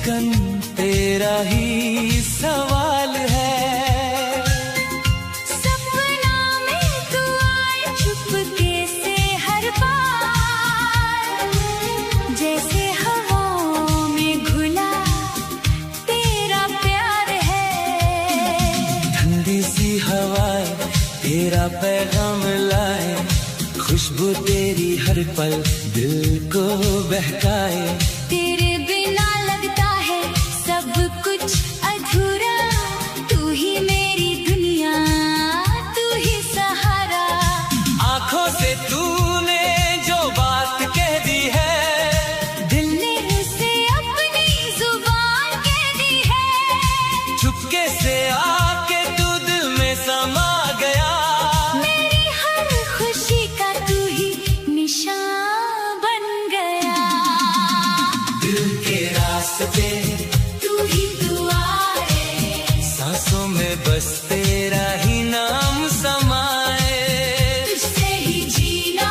धड़कन तेरा ही सवाल है। सपना में तू आए चुपके से हर बार, जैसे हवाओं में घुला तेरा प्यार है। ठंडी सी हवाएं तेरा पैगाम लाए, खुशबू तेरी हर पल दिल को बहकाए। तेरे बिना लगता है सब कुछ अधूरा, तू ही मेरी दुनिया, तू ही सहारा। आंखों से तूने जो बात कह दी है, दिल ने उसे अपनी जुबान कह दी है। चुपके से आके तू दिल में समा गया। मेरी हर खुशी का तू ही निशान बन गया। दिल के रास्ते तू ही दुआ है, सांसों में बस तेरा ही नाम समाए। तुझसे ही जीना,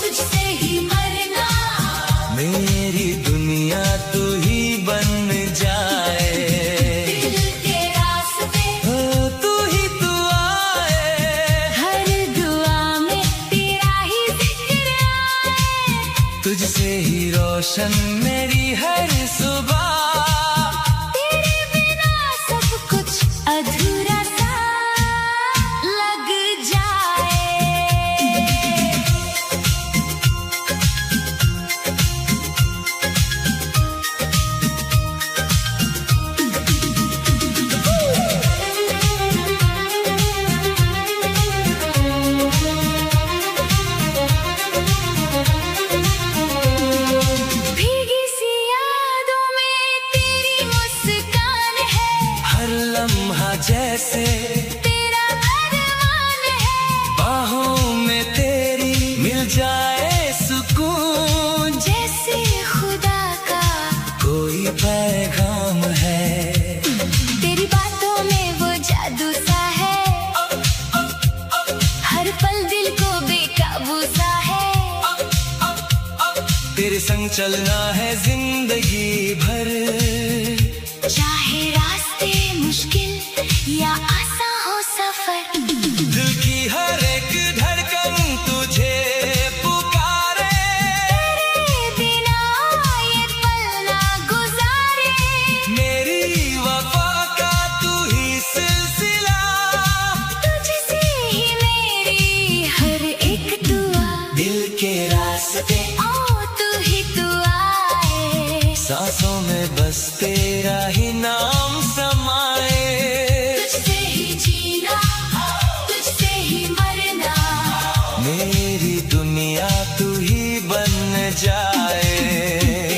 तुझसे ही मरना, मेरी दुनिया तू ही बन जाए। दिल के रास्ते ओ, तू ही तू आए, हर दुआ में तेरा ही जिक्र आए। तुझसे ही रोशन मेरी हर सुबह। तेरे बिना सब कुछ अधूरा सा लग जाए। भीगी सी यादों में तेरी मुस्कान है, हर लम्हा जैसे तेरा अरमान है। बाहों में तेरी मिल जाए सुकून, जैसे खुदा का कोई पैगाम है। तेरी बातों में वो जादू सा है, हर पल दिल को बेकाबू सा है। तेरे संग चलना है जिंदगी भर, चाहे रास्ते मुश्किल या आसान हो सफर। दिल की हर एक धड़कन तुझे पुकारे। तेरे बिना ये पल ना गुजारे, मेरी वफा का तू ही सिलसिला, तुझसे ही मेरी हर एक दुआ। दिल के रास्ते ओ तू ही तू आए, सांसों में बस तेरा ही नाम समाए। तुझसे ही जीना, तुझसे ही मरना, मेरी दुनिया तू ही बन जाए।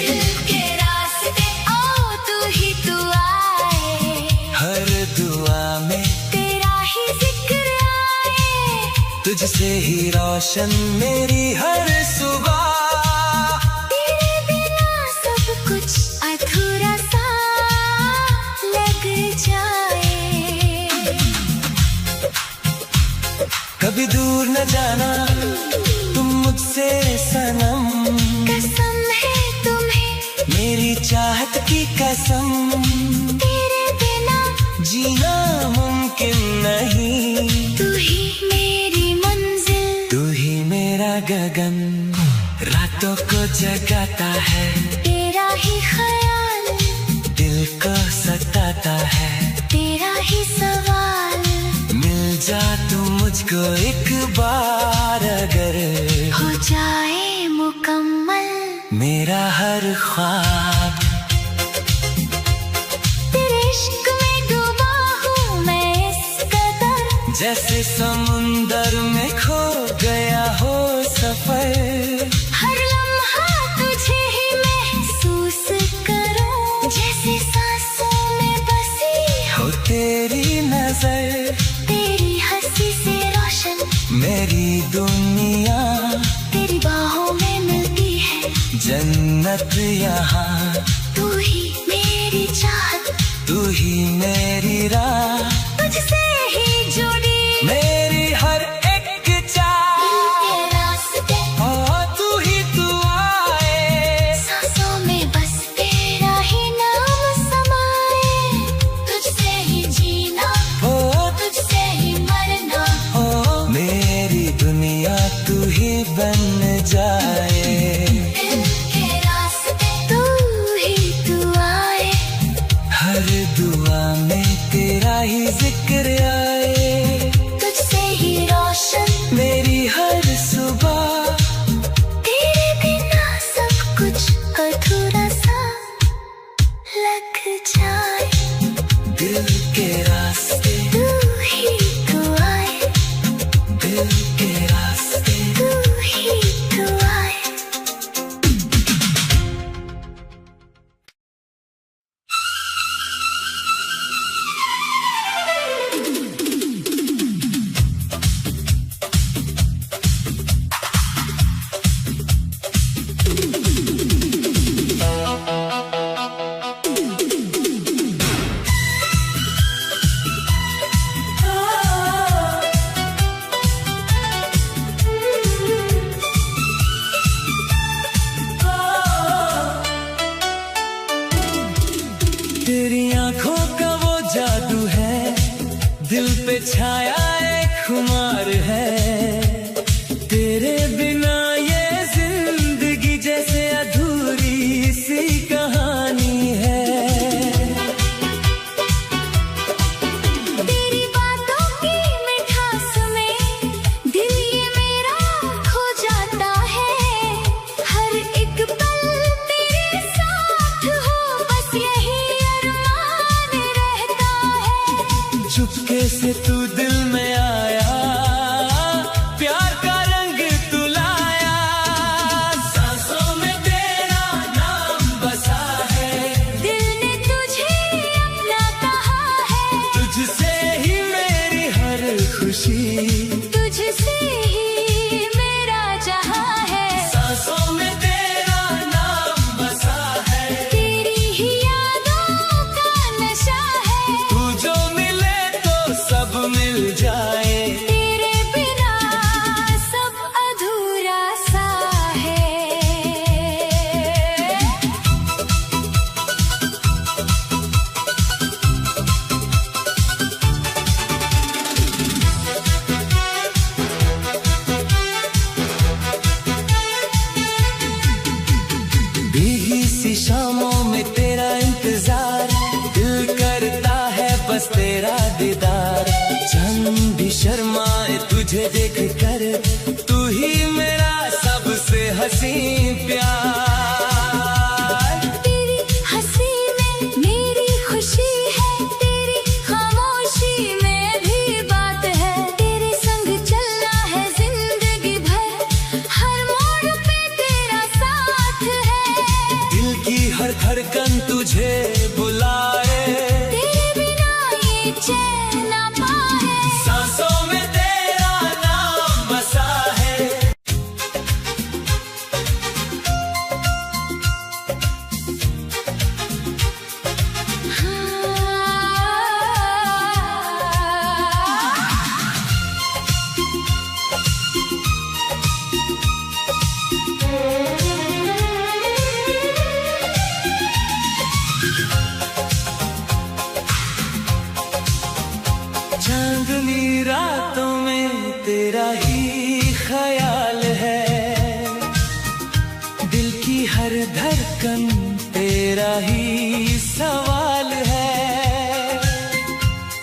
दिल के रास्ते ओ तू ही तू आए। हर दुआ में तेरा ही जिक्र आए, तुझसे ही रोशन मेरी हर सुबह। तेरे बिना सब कुछ अधूरा सा लग जाए। कभी दूर न जाना तुम मुझसे सनम, कसम है तुम्हें मेरी चाहत की कसम। तेरे बिना जीना मुमकिन नहीं, तू ही मेरी मंजिल, तू ही मेरा गगन। रातों को जगाता है तेरा ही ख्याल, दिल को सताता है तेरा ही सवाल। मिल जा तू मुझको एक बार, अगर हो जाए मुकम्मल मेरा हर ख्वाब। तेरे इश्क में डूबा हूँ मैं इस कदर, जैसे समुंदर में खो गया हो सफर। हर लम्हा तुझे ही महसूस करूं, जैसे सांसों में बसी हो तेरी नजर, तेरी हंसी से रोशन मेरी दुनिया। तेरी बाहों में मिलती है जन्नत यहाँ, तू ही मेरी चाहत, तू ही मेरी राह। तुझसे ही जुड़ी मेरी हर एक चाह, दिल के रास्ते तू ही तू आए। सांसों में बस तेरा ही नाम तेरी आंखों का वो जादू है, दिल पे छाया एक खुमार है। तेरे बिना ये जिंदगी जैसे अधूरी सी कहानी है। तेरी बातों की मिठास में दिल ये मेरा खो जाता है। हर एक पल तेरे साथ हो, बस यही अरमान रहता है। चुपके से तू दिल में आया, प्यार का रंग तू लाया। सांसों में तेरा नाम बसा है, दिल ने तुझे अपना कहा है। तुझसे ही मेरी हर खुशी, तुझसे ही मेरा जहां है। सांसों में तेरा नाम बसा है, तेरी ही यादों का नशा है। तू जो मिले तो सब मिल जाए। तेरे बिना सब अधूरा सा है। भीगी सी शामों में तेरा इंतजार, दिल करता है बस तेरा दीदार। चंद भी शर्माए तुझे देख कर, तू ही मेरा सबसे हसी प्यार। तेरी हंसी में मेरी खुशी है, तेरी खामोशी में भी बात है। तेरे संग चलना है जिंदगी भर, हर मोड़ पे तेरा साथ है। दिल की हर धड़कन तुझे बुलाए, तेरे बिना ये चैन ना पाए। सांसों में तेरा नाम बसा है। चांदनी रातों में तेरा ही ख्याल है, दिल की हर धड़कन तेरा ही सवाल है।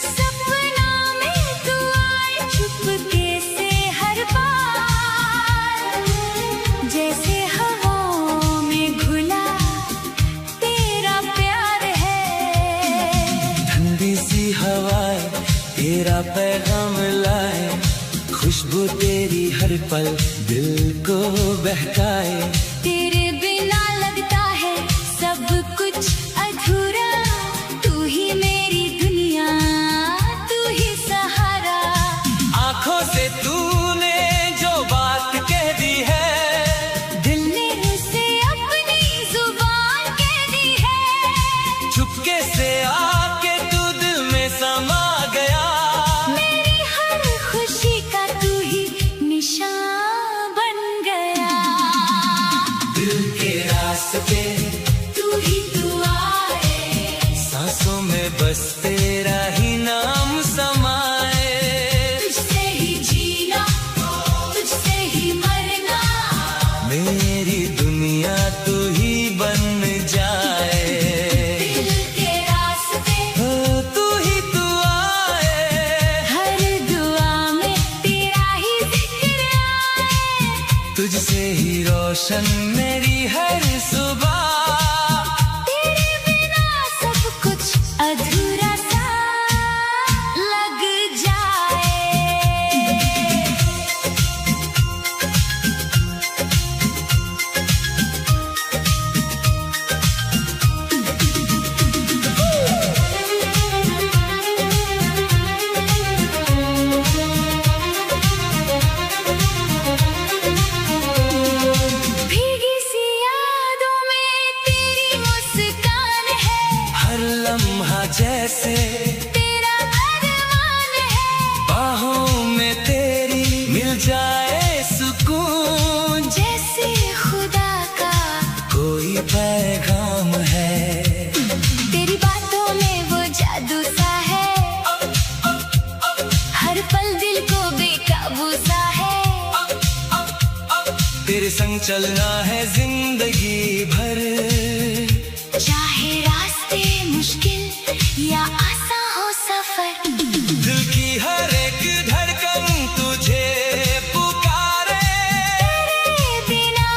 सपना में तू आए चुपके से हर बार, जैसे हवाओं में घुला तेरा प्यार है। ठंडी सी हवाएं तेरा पैगाम लाए, खुशबू तेरी हर पल दिल को बहकाए। तेरे बिना लगता है सब कुछ अधूरा, तू ही मेरी दुनिया, तू ही सहारा। आंखों से तूने जो बात कह दी है, दिल ने उसे अपनी जुबान कह दी है। चुपके से आके तू दिल में समा गया। मेरी हर खुशी का तू ही निशान बन गया। दिल के रास्ते तू ही तू आए, सांसों में बस तेरा ही नाम समाए। तुझसे ही जीना, तुझसे ही मरना। मेरी दुनिया तू ही बन जाए। दिल के रास्ते ओ, तू ही तू आए, हर दुआ में तेरा ही जिक्र आए। तुझसे ही रोशन मेरी हर सुबह। तेरे बिना सब कुछ अधूरा सा लग जाए। भीगी सी कोई पैगाम है। तेरी बातों में वो जादू सा है, हर पल दिल को बेकाबू सा है। तेरे संग चलना है जिंदगी भर, चाहे रास्ते मुश्किल या आसान हो सफर। दिल की हर एक धड़कन तुझे पुकारे, तेरे बिना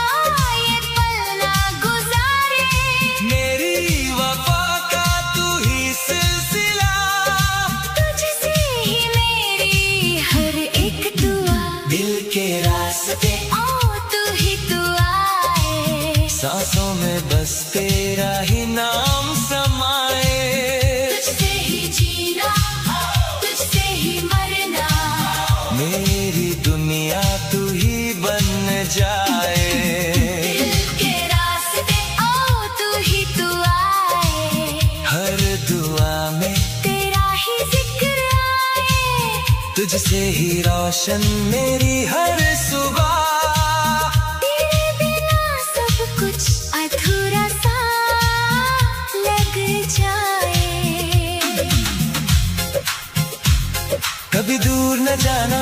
ये पल ना गुजारे। मेरी वफा का तू ही सिलसिला, तुझसे ही मेरी हर एक दुआ। दिल के रास्ते ओ तू ही तू आए, सांसों में बस तेरा ही नाम समाए। तुझसे ही जीना, तुझसे ही मरना, मेरी दुनिया तू ही बन जाए। दिल के रास्ते ओ तू ही तू आए, हर दुआ में तेरा ही जिक्र आए। तुझसे ही रोशन मेरी हर सुबह। तेरे बिना सब कुछ अधूरा सा लग जाए। कभी दूर न जाना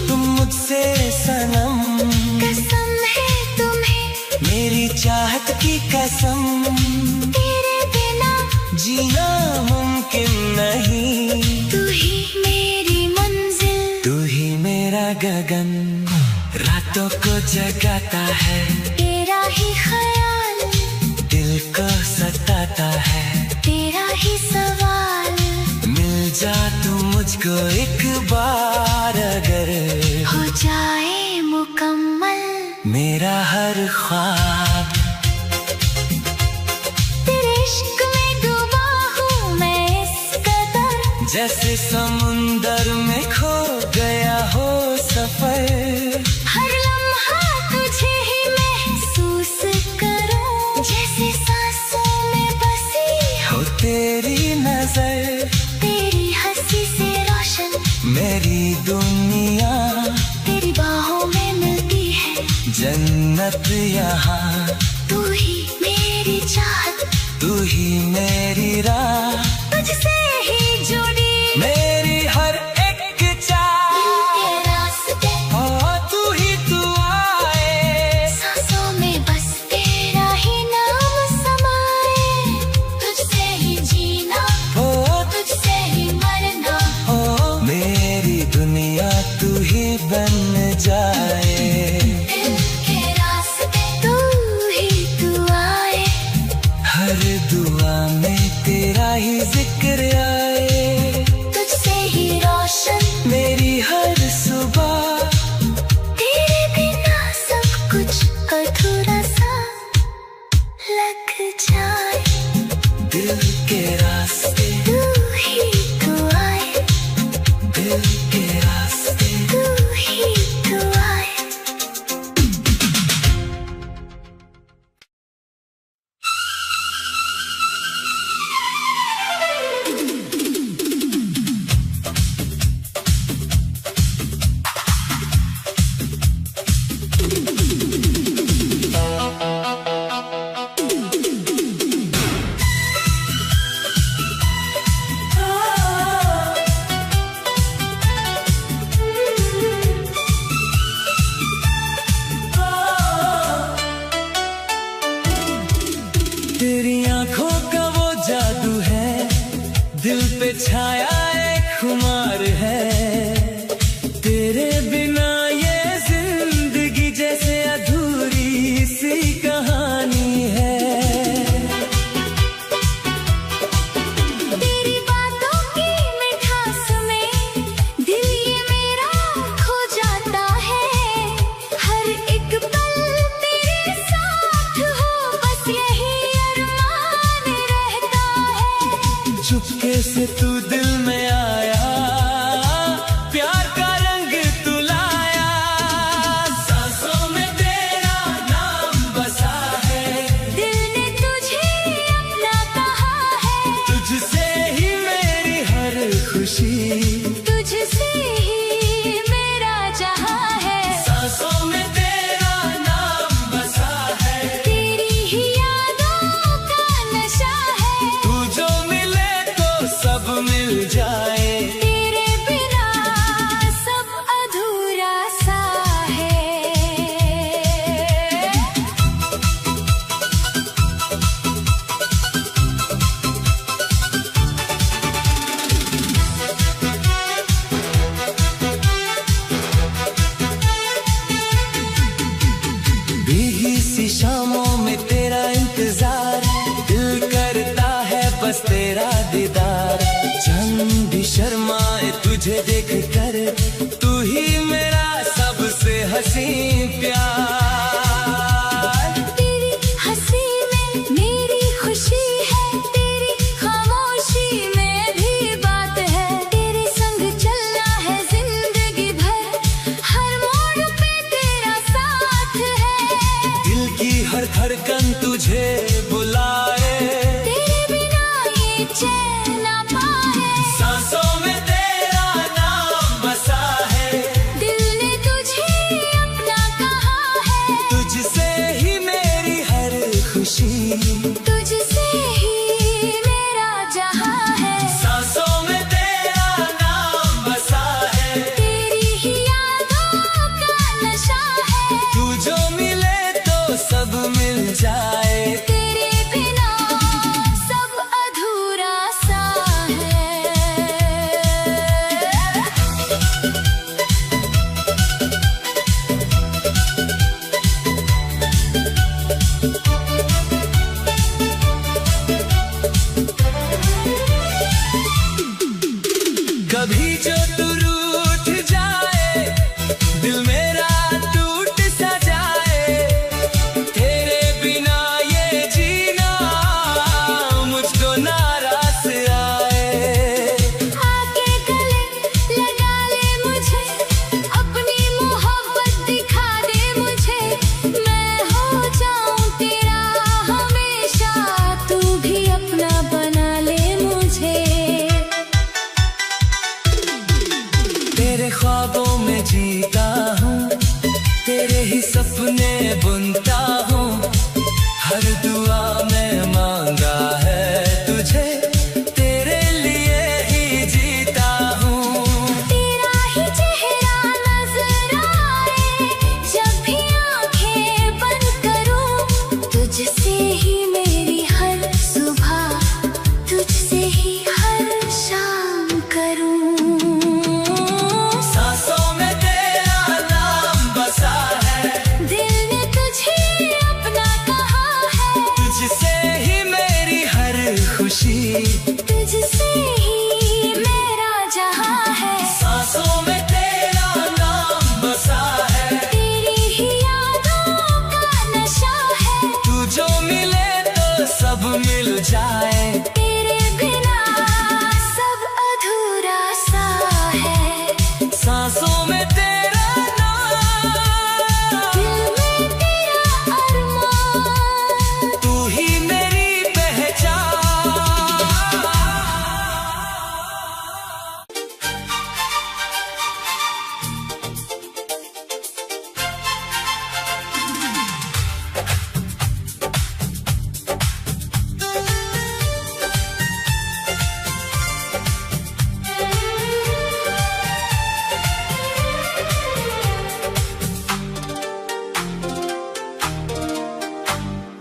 तुम मुझसे सनम, कसम है तुम्हें मेरी चाहत की कसम। तेरे बिना जीना मुमकिन नहीं, तू ही मेरी मंजिल, तू ही मेरा गगन, रातों को जगाता है। तेरा ही ख्याल, दिल को सताता है। तेरा ही सवाल। मिल जा तू मुझको एक बार, अगर हो जाए मुकम्मल मेरा हर ख्वाब। तेरे इश्क में डूबा हूँ मैं इस कदर, जैसे समुंदर में खो गया हो सफर। हर लम्हा तुझे ही महसूस करूं, जैसे सांसों में बसी हो तेरी नजर, तेरी हंसी से रोशन मेरी दुनिया। तेरी बाहों में मिलती है जन्नत यहाँ, तू ही मेरी चाहत, तू ही मेरी राह। तुझसे ही जुड़ी मेरी हर एक चाह, दिल के रास्ते ओ तू ही तू आए। सांसों में बस तेरा ही नाम समाए। तुझसे ही जीना, ओ तुझसे ही मरना, ओ मेरी दुनिया तू ही बन जाए। दिल के रास्ते तू ही तू आए, हर दुआ में तेरा ही जिक्र आए। तुझसे ही रोशन मेरी हर सुबह, तेरे बिना सब कुछ अधूरा सा लग जाए। दिल के रास्ते, तू ही तू आए, दिल के रास्ते। तू ही तू आए। तेरी आंखों का वो जादू है, दिल पे छाया एक खुमार है। तेरे बिना ये जिंदगी जैसे अधूरी सी कहानी है। तेरी बातों की मिठास में दिल ये मेरा खो जाता है। हर एक पल तेरे साथ हो, बस यही अरमान रहता है। चुपके से तू दिल भीगी सी शामों में तेरा इंतजार, दिल करता है बस तेरा दीदार। चंद भी शर्माए तुझे देख कर, तू ही मेरा सबसे हसी प्यार। तेरी हंसी में मेरी खुशी है, तेरी खामोशी में भी बात है। तेरे संग चलना है जिंदगी भर, हर मोड़ पे तेरा साथ है। दिल की हर धड़कन तुझे बुलाए, तेरे बिना ये चैन ना पाए। सांसों में तेरा नाम बसा है, दिल ने तुझे अपना कहा है। तुझसे ही मेरी हर खुशी, तुझसे ही मेरा जहां है। सांसों में तेरा नाम बसा है, तेरी ही यादों का नशा है। तू जो मिले तो सब मिल जाए। तेरे बिना सब अधूरा सा है। कभी जो तू रूठ जाए, दिल मेरा टूट सा जाए। तेरे बिना ये जीना मुझको नाराज आए। आके गले लगा ले मुझे, अपनी मोहब्बत दिखा दे मुझे। मैं हो जाऊं तेरा हमेशा, तू भी अपना बना ले मुझे। तेरे ख्वाबों में जीता हूँ, तेरे ही सपने बुनता हूँ। हर दुआ में मांगा है तुझे, तेरे लिए ही जीता हूँ। तेरा ही चेहरा नजर आए, जब भी आंखें बंद करूं। तुझसे ही मेरी हर सुबह, तुझसे ही हर शाम करूं। सांसों में तेरा नाम बसा है, दिल ने तुझे अपना कहा है। तुझसे ही मेरी हर खुशी, तुझसे ही मेरा जहां है। सांसों में तेरा नाम बसा है। तेरी ही यादों का नशा है। तू जो मिले तो सब मिल जाए। तेरे बिना सब अधूरा सा है। सांसों में तेरा नाम, दिल में तेरा अरमान। तू ही मेरी पहचान।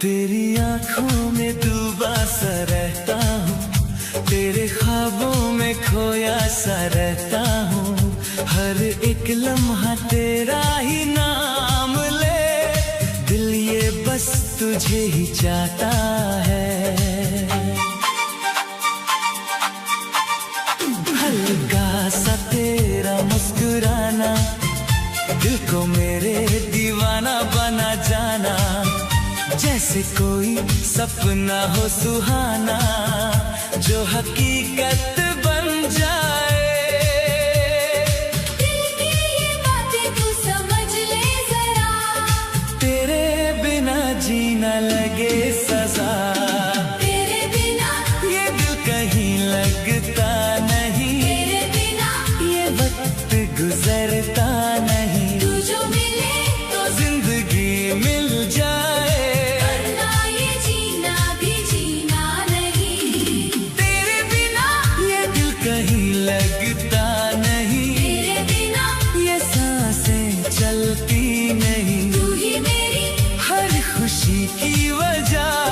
तेरी आंखों में डूबा सा रहता हूँ, तेरे ख्वाबों में खोया सा रहता हूँ। हर एक लम्हा तेरा ही नाम ले, दिल ये बस तुझे ही चाहता है। हल्का सा तेरा मुस्कुराना, दिल को मेरे दीवाना बना जाना। जैसे कोई सपना हो सुहाना, जो हकीकत बन जाए। दिल की ये बातें तू समझ ले जरा, तेरे बिना जीना लगे सजा। तेरे बिना ये दिल कहीं लगता नहीं, तेरे बिना ये वक्त गुजरता नहीं। तू जो मिले तो जिंदगी मिल जाए, वरना ये जीना भी जीना नहीं। तेरे बिना ये दिल कहीं लगता नहीं, तेरे बिना ये सांसें चलती नहीं। तू ही मेरी हर खुशी की वजह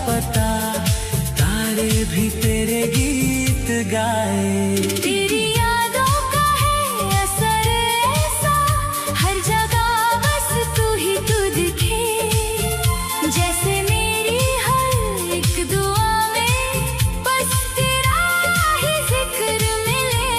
पता, तारे भी तेरे गीत गाए। तेरी यादों का है असर ऐसा, हर जगह बस तू ही तू दिखे, जैसे मेरी हर एक दुआ में बस तेरा ही जिक्र मिले।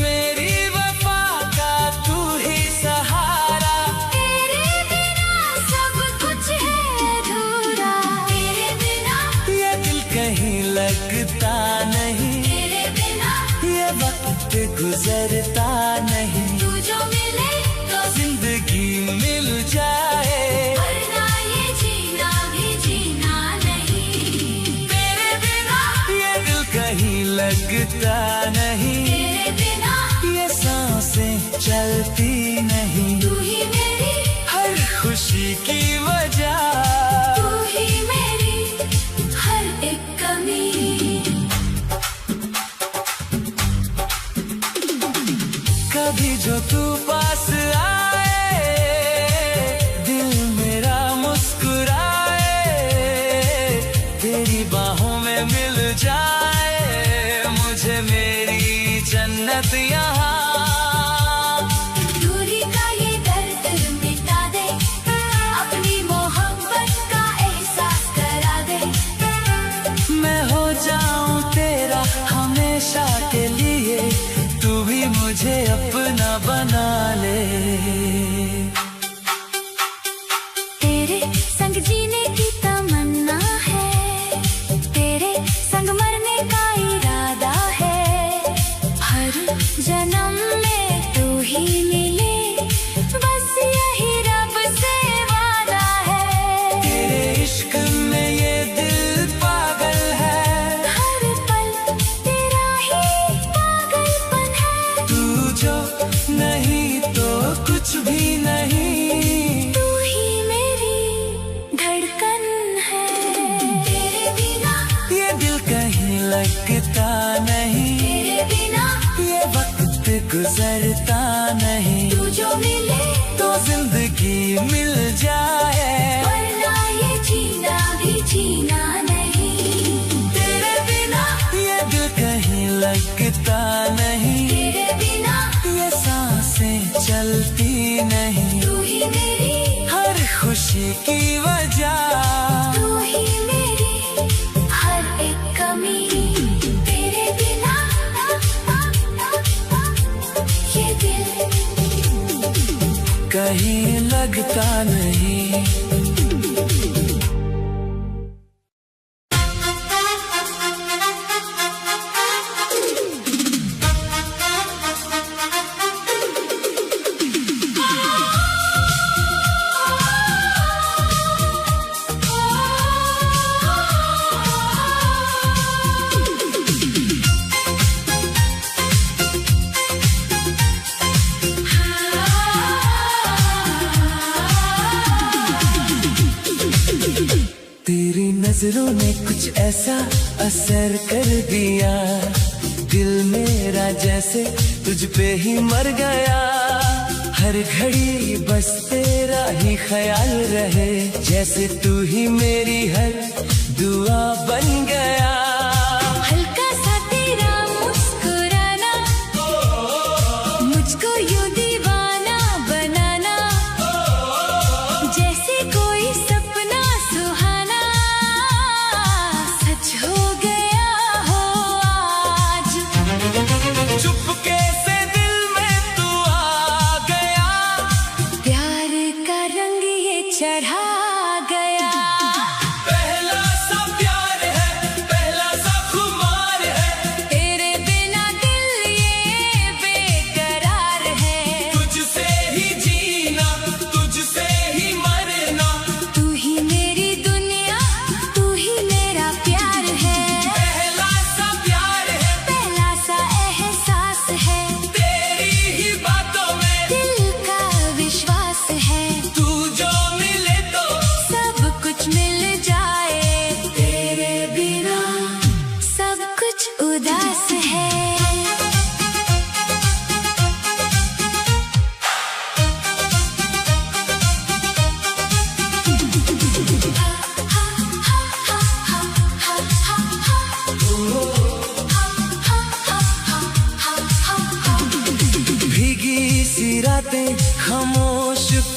मेरी वफा का तू ही सहारा, तेरे बिना सब कुछ है अधूरा, तेरे बिना ये दिल कहीं लगता नहीं, तेरे बिना ये वक्त गुजरता नहीं। तू जो मिले तो जिंदगी मिल जाए, वरना ये जीना भी जीना नहीं। तेरे बिना ये दिल कहीं लगता नहीं, तेरे बिना ये सांसें चलती नहीं। तू ही मेरी, हर खुशी की वजह, तू ही मेरी हर एक कमी। कभी जो तू पास आए, दिल मेरा मुस्कुराए, तेरी बाहों में मिल जाए मुझे मेरी जन्नत यहाँ। दूरी का ये दर्द मिटा दे, अपनी मोहब्बत का एहसास करा दे। मैं हो जाऊं तेरा हमेशा के लिए, तू भी मुझे अपना बना ले। तेरे संग जीने की तमन्ना है, तेरे संग मरने का इरादा है, हर जन्म में तू ही मिले, बस यही रब से वादा है। तेरे इश्क में ये दिल पागल है, हर पल तेरा ही पागलपन है, तू जो नहीं तो कुछ भी नहीं। तू ही मेरी धड़कन है। तेरे बिना, ये दिल कहीं लगता नहीं, तेरे बिना ये वक्त गुजरता नहीं। तू जो मिले तो जिंदगी मिल जाए, वरना ये जीना भी जीना नहीं। तेरे बिना ये दिल कहीं लगता नहीं, तेरे बिना ये सांसें चलती नहीं। तू ही मेरी, हर खुशी की वजह, तू ही मेरी हर एक कमी। तेरे बिना ये दिल कहीं लगता नहीं। तेरी नजरों ने कुछ ऐसा असर कर दिया, दिल मेरा जैसे तुझ पे ही मर गया। हर घड़ी बस तेरा ही ख्याल रहे, जैसे तू ही मेरी हर दुआ बन गया। हल्का सा तेरा मुस्कुराना, मुझको यूं दीवाना बनाना, जैसे कोई सपना सुहाना सच हो गया हो आज। चुपके से दिल में तू आ गया, प्यार का रंग ये चढ़ा गया। पहला सा प्यार है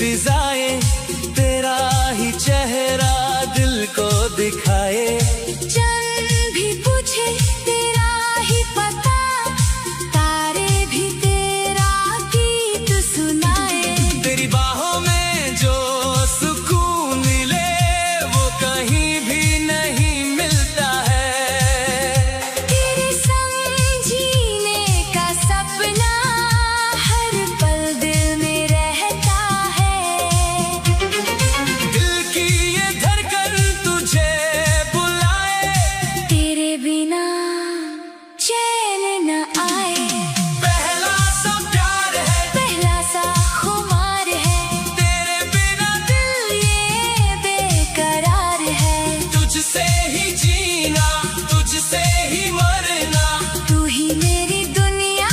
फिजाएं, तेरा ही चेहरा दिल को दिखाए। चंद भी पूछे तेरा ही पता, तारे भी तेरा गीत सुनाए। तेरी बाहों में जो सुकून मिले वो कहीं भी नहीं मिलता है। तेरे संग जीने का सपना हर पल दिल में रहता है। दिल की ये धड़कन तुझे बुलाए, तेरे बिना चैन न आए। पहला सा प्यार है, पहला सा खुमार है, तेरे बिना दिल ये बेकरार है। तुझसे ही जीना, तुझसे ही मरना, तू ही मेरी दुनिया,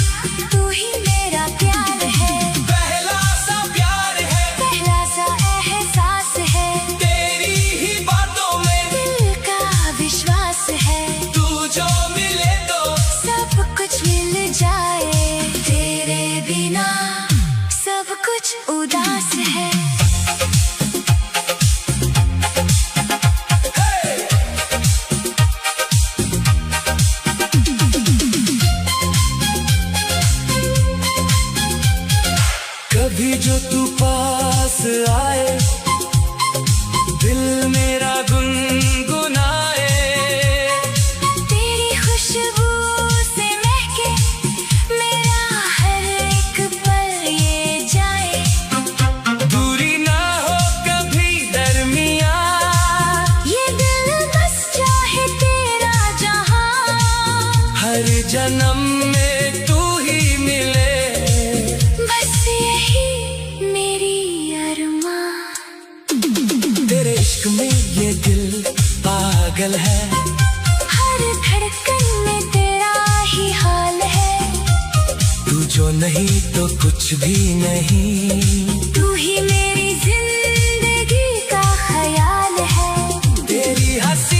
तू ही मेरा प्यार है। पहला सा प्यार है, पहला सा एहसास है, तेरी ही बातों में दिल का विश्वास है। तू जो मिले तो सब कुछ मिल जाए, तेरे बिना सब कुछ उदास है। कभी जो तू पास आए, दिल मेरा गुनगुनाए। तेरी खुशबू से महके मेरा हर एक पल ये जाए। दूरी ना हो कभी दरमिया, ये दिल बस चाहे तेरा जहां, हर जन्म में तू ही मिले। बस यही मेरी अरमां। तेरे इश्क में ये दिल पागल है, हर धड़कन में तेरा ही हाल है। तू जो नहीं तो कुछ भी नहीं। तू ही मेरी जिंदगी का ख्याल है। तेरी हंसी